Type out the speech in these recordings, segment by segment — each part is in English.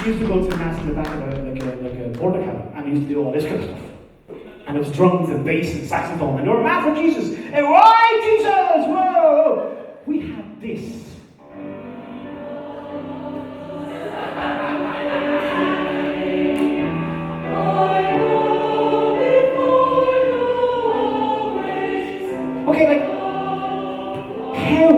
She used to go to mass in the back of a border cabin, and used to do all this kind of stuff. And it was drums and bass and saxophone, and they were mad for Jesus. And why Jesus? Whoa! We had this. Okay, like, how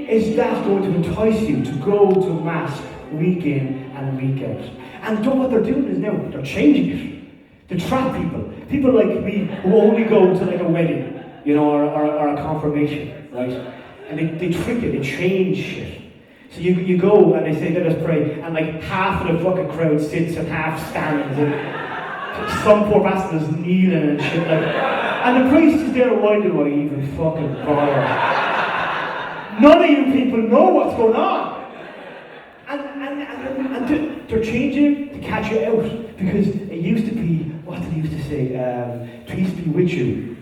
is that going to entice you to go to mass week in and week out? And what they're doing is now they're changing it to trap people. People like me who only go to like a wedding, you know, or a confirmation, right? And they trick it, they change shit. So you go and they say, let us pray, and like half of the fucking crowd sits and half stands, and some poor bastard is kneeling and shit like that. And the priest is there, why do I even fucking bother? None of you people know what's going on. And they're changing it to catch you out. Because it used to be, what did he used to say? Peace be with you.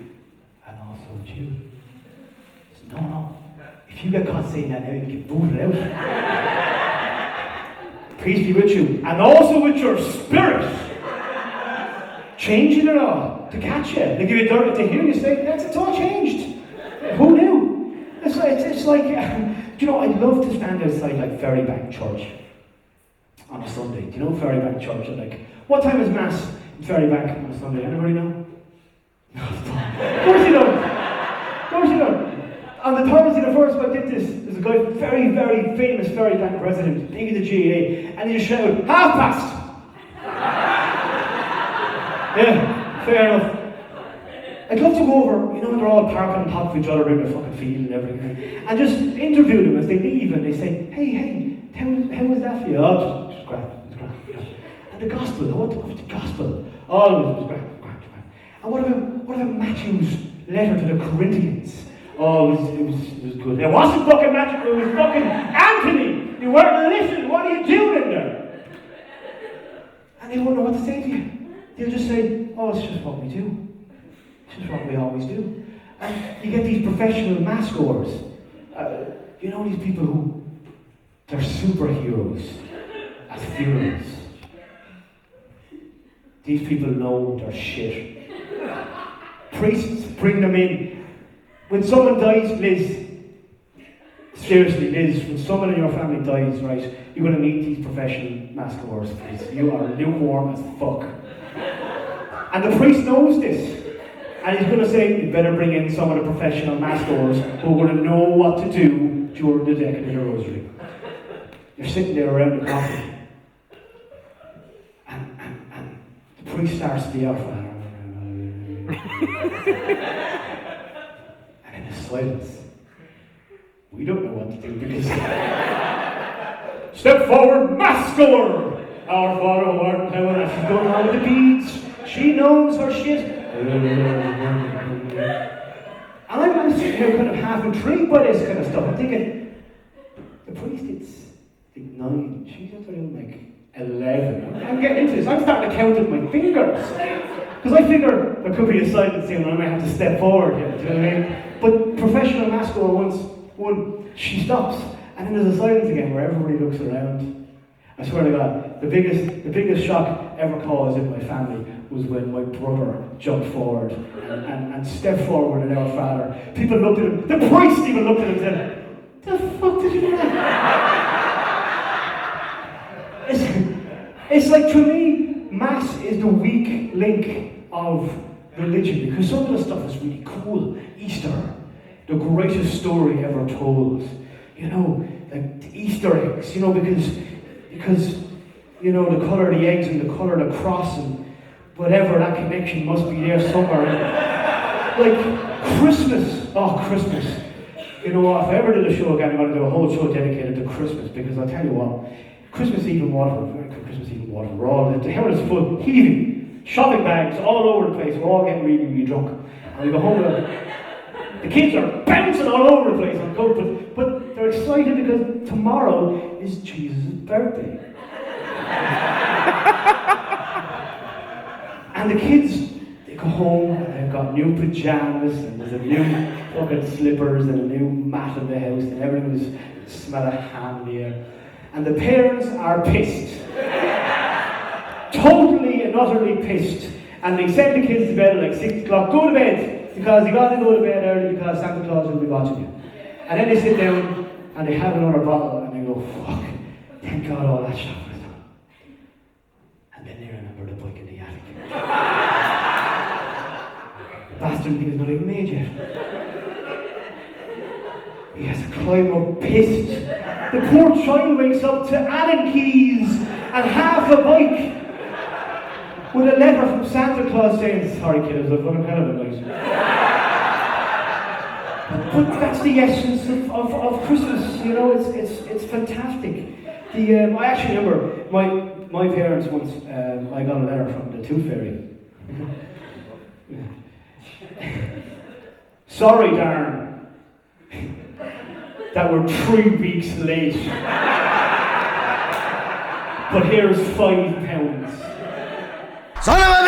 And also with you. No. If you get caught saying that now, you get booted out. Peace be with you. And also with your spirit. Changing it all to catch you. They give you dirt to hear you say, it's all changed. Who knew? It's like, you know, I'd love to stand outside like Ferrybank Church on a Sunday. Do you know Ferrybank Church? Like, what time is Mass in Ferrybank on a Sunday? Anybody know? No, of course you don't. Of course you don't. On the Thursday, the first one I did this, there's a guy, very, very famous Ferrybank president, big in the GAA, and he just shouted, past! Yeah, fair enough. I'd love to go over, you know, they're all parking on top of each other in the fucking field and everything, and just interview them as they leave, and they say, hey, how was that for you? Oh, just grand. And the gospel, what the gospel? Oh, it was grand. And what about Matthew's letter to the Corinthians? Oh, it was good. It wasn't fucking Matthew, it was fucking Anthony! You weren't listening, what are you doing in there? And they won't know what to say to you. They'll just say, oh, it's just what we do. It's just what we always do. And you get these professional mass goers. You know these people who, they're superheroes at funerals. These people know their shit. Priests bring them in. When someone dies, Liz, seriously, Liz, when someone in your family dies, right, you're going to meet these professional mass goers, please. You are lukewarm as fuck. And the priest knows this. And he's going to say, you better bring in some of the professional mass goers who are going to know what to do during the decade of the rosary. You're sitting there around the coffee. And the priest starts the Our Father. And in the silence, we don't know what to do because... Step forward, mass goer! Our Father who art in heaven, she's going on with the beads. She knows her shit. And I'm sitting here kind of half intrigued by this kind of stuff. I'm thinking, the priest, it's like 9. She's up around like 11. I'm getting into this. I'm starting to count with my fingers. Because I figure there could be a silent scene and I might have to step forward here. Do you know what I mean? But professional mass goer once she stops. And then there's a silence again where everybody looks around. I swear to God, the biggest shock ever caused in my family was when my brother jumped forward and stepped forward in Our Father. People looked at him, the priest even looked at him and said, the fuck did you do that? It's like, to me, Mass is the weak link of religion, because some of the stuff is really cool. Easter, the greatest story ever told. You know, like the Easter eggs, you know, because you know, the colour of the eggs and the colour of the cross and whatever, that connection must be there somewhere. Like Christmas. You know what, if I ever did a show again, I'm going to do a whole show dedicated to Christmas, because I'll tell you what, Christmas Eve in Waterford, we're all, the hell is full, heaving, shopping bags all over the place, we're all getting really, really drunk. And we go home and the kids are bouncing all over the place on coke, but they're excited because tomorrow is Jesus' birthday. And the kids, they go home and they've got new pajamas and there's a new fucking slippers and a new mat in the house and everything was smell of ham in the air. and the parents are pissed. Totally and utterly pissed. And they send the kids to bed at like 6 o'clock. Go to bed, because you got to go to bed early because Santa Claus will be watching you. And then they sit down and they have another bottle and they go, fuck, thank God all that stuff was done. And then they remember the bike in the attic. Bastard thing is not even made yet. He has to climb up pissed. The poor child wakes up to Allen keys and half a bike with a letter from Santa Claus saying, sorry kiddos, I've got a hell of a night. But that's the essence of Christmas, you know, it's fantastic. I actually remember my parents once, I got a letter from the Tooth Fairy. Sorry, darn, that we're 3 weeks late. But here's £5. Son of a